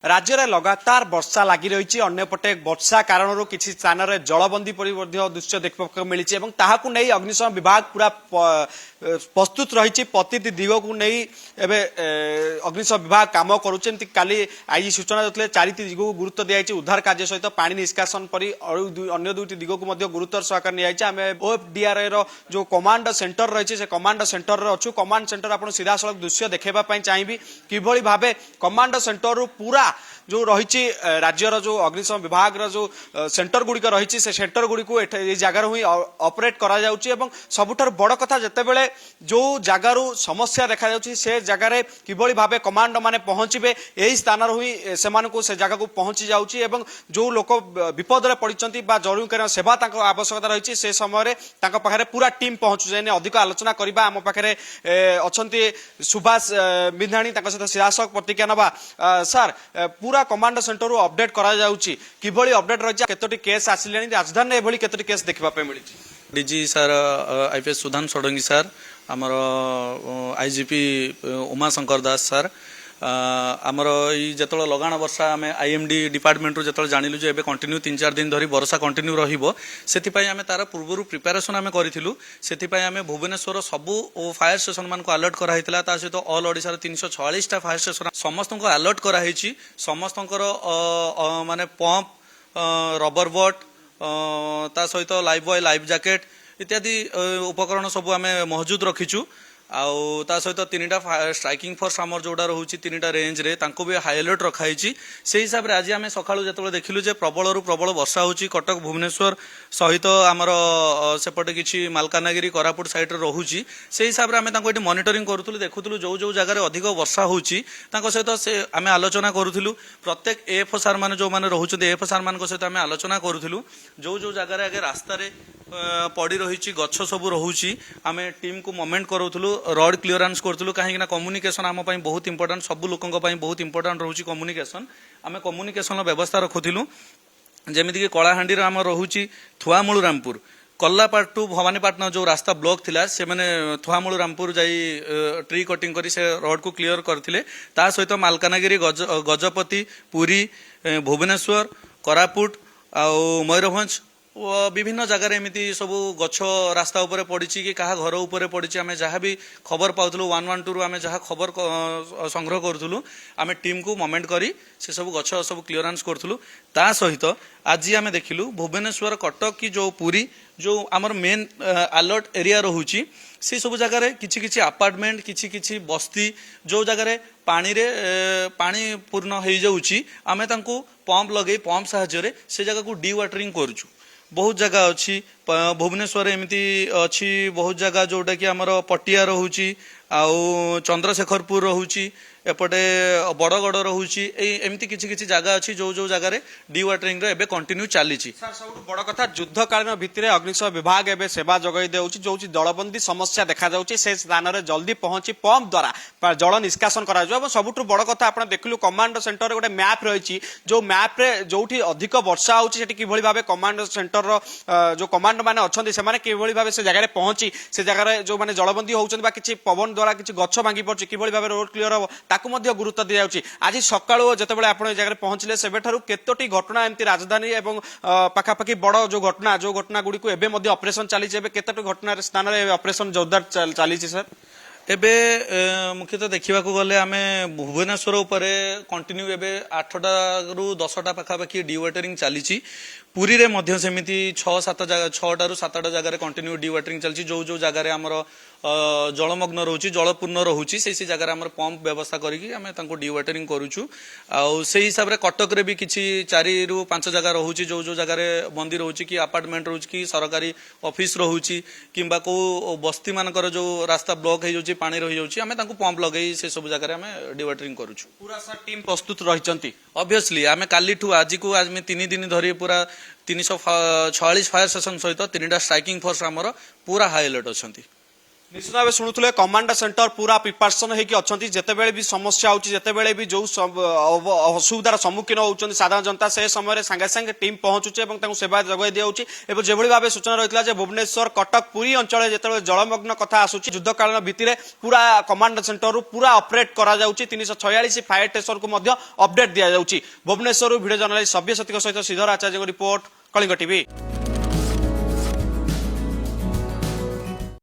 राज्य में लगातार वर्षा लगी रही अंपटे वर्षा कारण किसी स्थान में जलबंदी दृश्य देखा मिली नहीं अग्निशम विभाग पूरा प्रस्तुत रही प्रति दिग को नहीं अग्निशम विभाग काम करुँच काली आई सूचना देते चारि दिग को गुरुत्व दिखाई उद्धार कार्य सहित पानी निष्कासन पर अन्य दुईट दिग को गुरुत्व सहकार नहीं ओएफडीआर जो कमांड सेंटर रही है कमांड सेंटर अच्छु कमांड सेंटर आप सीधा सड़क दृश्य देखापी चाहिए किभली भाव कमांड सेंटर पूरा जो रही राज्यर जो अग्निशम विभाग जो सेंटर गुड़िक रही से सेंटर गुड़ी जगार ही ऑपरेट करा जाउची एवं सबुठार बड़ कथा जितेबाला जो जगार समस्या देखा जाउची से जगार किभली भाबे कमांड माने पहुंचबे यही स्थान ही से जगह को पहुंची जाउची एवं जो लोक विपद में पड़ती जरूरीकालीन सेवा आवश्यकता रही से समय पाखे पूरा टीम पहुंचु जाए अधिक आलोचना करवा आम पाखे अच्छा सुभाष बिंधाणी सहित सीधासख प्रतिक्रिया नवा सर पूरा कमांड सेंटर अपडेट करा जाउची किभली अपडेट रही केतोटी केस आसिले राजधानी एभली केतोटी केस देखा मिली DG sir IPS Sudhan Shadangi sir आमर आईजीपी उमाशंकर दास सर आमर जो लगाण वर्षा आम आईएमडी डिपार्टमेंट जो जानिलु जे कंटिन्यू 3-4 दिन धरी वर्षा कंटिन्यू रहिबो सेथिपाई आमे तार पूर्वरु प्रिपरेशन आमे करिथिलु सेथिपाई आमे भुवनेश्वर सबु फायर स्टेशन मान को अलर्ट करा हितला ता सहित ऑल ओडिसा रे 346 टा फायर स्टेशन समस्त को अलर्ट करा हिची समस्त माने पंप रबर बोट ता सहित लाइफ बॉय लाइफ जैकेट इत्यादि उपकरण सब आमे मौजूद रखिचु आउ ता सहित 3टा स्ट्राइकिंग फोर्स आमर जोड़ा रोचे 3टा रेंज रे तांको भी हाई अलर्ट रखाई से हिसाब से आज आम सका जो देखिलु जे प्रबल रु प्रबल वर्षा होची कटक भुवनेश्वर सहित आमर सेपटे किसी मालकानगिरी कोरापुट साइड रे रोची से हिसाब से आम मॉनिटरिंग करूँ देखुलु जो जो जगह अधिक वर्षा होची सहित से आम आलोचना करूँ प्रत्येक एएफओ मान जो मैंने रोचे एएफओ मान सहित आम आलोचना करूँ जो जो जगह आगे रास्तार पड़ी रही गछ सब रोची आम टीम को मोमेंट करूँ रोड क्लीयरेंस करूँ कहीं कम्युनिकेशन आम बहुत इंपोर्टाट सब लोकों बहुत इंपोर्टाट रोचे कम्युनिकेशन आम कम्युनिकेशन व्यवस्था रखुलू जमीक कलाहांडी आम रोचे थुआमूल रामपुर कल्लापाट टू भवानीपाटना जो रास्ता ब्लॉक थिला से मैंने थुआमूल रामपुर जाई ट्री कटिंग करी से रोड को क्लीयर करथिले ता सहित मालकानगिरी गजपति पुरी भुवनेश्वर कोरापुट आउ मयूरभंज विभिन्न जगार एमती सब गछ रास्ता उपरे पड़ी कि क्या घर उपरे पड़ी आम जहाँ भी खबर पाऊलु 112 रु आम जहाँ खबर संग्रह करूँ आम टीम को मोमेंट करी से सब गछ सब क्लीयरेंस करूँ ता सहित आज आम देखिलु भुवनेश्वर कटक की जो पुरी जो आमर मेन अलर्ट एरिया रोची से सब जगार किछि अपार्टमेंट किछि बस्ती जो जगार पानी पूर्ण हो जाऊँगी आम पंप लगे पंप साहाय्य से जगह को डी वाटरिंग करूँ बहुत जगह अच्छी भुवनेश्वर एमती अच्छी बहुत जगह जोटा कि आमर पटिया रोची आउ चंद्रशेखरपुर रोची एपटे बड़गड़ रोची एमती किसी जगह अच्छी जो जो जगह डी वाटरिंग रे कंटिन्यू चली सब बड़ कथा युद्धकालीन भित्तिर अग्निशम विभाग एवं सेवा जगई देउछि जो जलबंदी समस्या देखा जाउछि से स्थान में जल्दी पहुंची पंप द्वारा जल निष्कासन करा सबुठ बड़ कथा आप देखलु कमांड सेंटर गोटे मैप रही जो मैप रे जोठी अधिक वर्षा होछि सेठी किभली भाबे कमांड सेंटर जो कमांड माने अछंती से माने किभली भाबे से जगह पहुंची से जगह जो माने जलबंदी होउछन बा किछि पवन द्वारा किछि गछ भांगी पड़छि किभली भाबे रोड क्लियर हो ताकू मध्य गुरुत्व दि जाउछि आज सकाळो जेतेबेले आपण जगह पहुंचले सेबेठारु केतोटी घटना एमती राजधानी एवं पाखापाखि बड़ जो घटना गुडी को एबे मध्य ऑपरेशन चली एबे केतोटी घटना स्थान रे ऑपरेशन जोरदार चली सर एबे मुख्यतः देखा गले आम भुवनेश्वर उपरे कंटिन्यू एबे 8टा रु 10टा पाखापाखि डी वाटरिंग चली पुरी रे मध्य सेमिति 6-7 जगह 6टा रु 7टा जगह कंटिन्यू डी वाटरिंग चलची जो जो जगह आमर जलमग्न रोची जलपूर्ण रोची से जगह आम पंप व्यवस्था करके आम डी वाटरिंग करुचु आउ से हिसाब रे कटक रे भी किछि 4 रु 5 जगह रोची जो जो जगह बंदी रोची कि अपार्टमेंट रोची कि सरकारी ऑफिस रोची किंबा को बस्ती मानकर जो रास्ता ब्लॉक हो जाउची पानी रही जाउची आम पंप लगे से सब जगह आम डी वाटरिंग करुचु पूरा सर टीम प्रस्तुत रहिचंती ऑब्वियसली आम कालीठू आज को आज 3 दिन धरी पूरा 346 फायर स्टेशन सहित 3टा स्ट्राइकिंग फोर्स आमर पूरा हाई अलर्ट अच्छा निश्चित भाव शुणुले कमांड सेंटर पूरा प्रिपारेसन होगी अच्छा जितेबले भी समस्या होची जितेबले भी जो असुविधार सम्मुखीन होती साधारण जनता से समय सांगे सांगे टीम पहुंचुचे सेवा जगह दिखाई और जो भाव सूचना रही है भुवनेश्वर कटक पुरी अंचल जो जलमग्न कथा आसूची युद्धकालीन भित्तिरे पूरा कमांड सेंटर पूरा ऑपरेट करा 346 फायर स्टेशन को अपडेट दि जाऊँगी भुवनेश्वर वीडियो जर्नलिस्ट सभ्यसती सहित श्रीधर आचार्य रिपोर्ट कलिंग टीवी।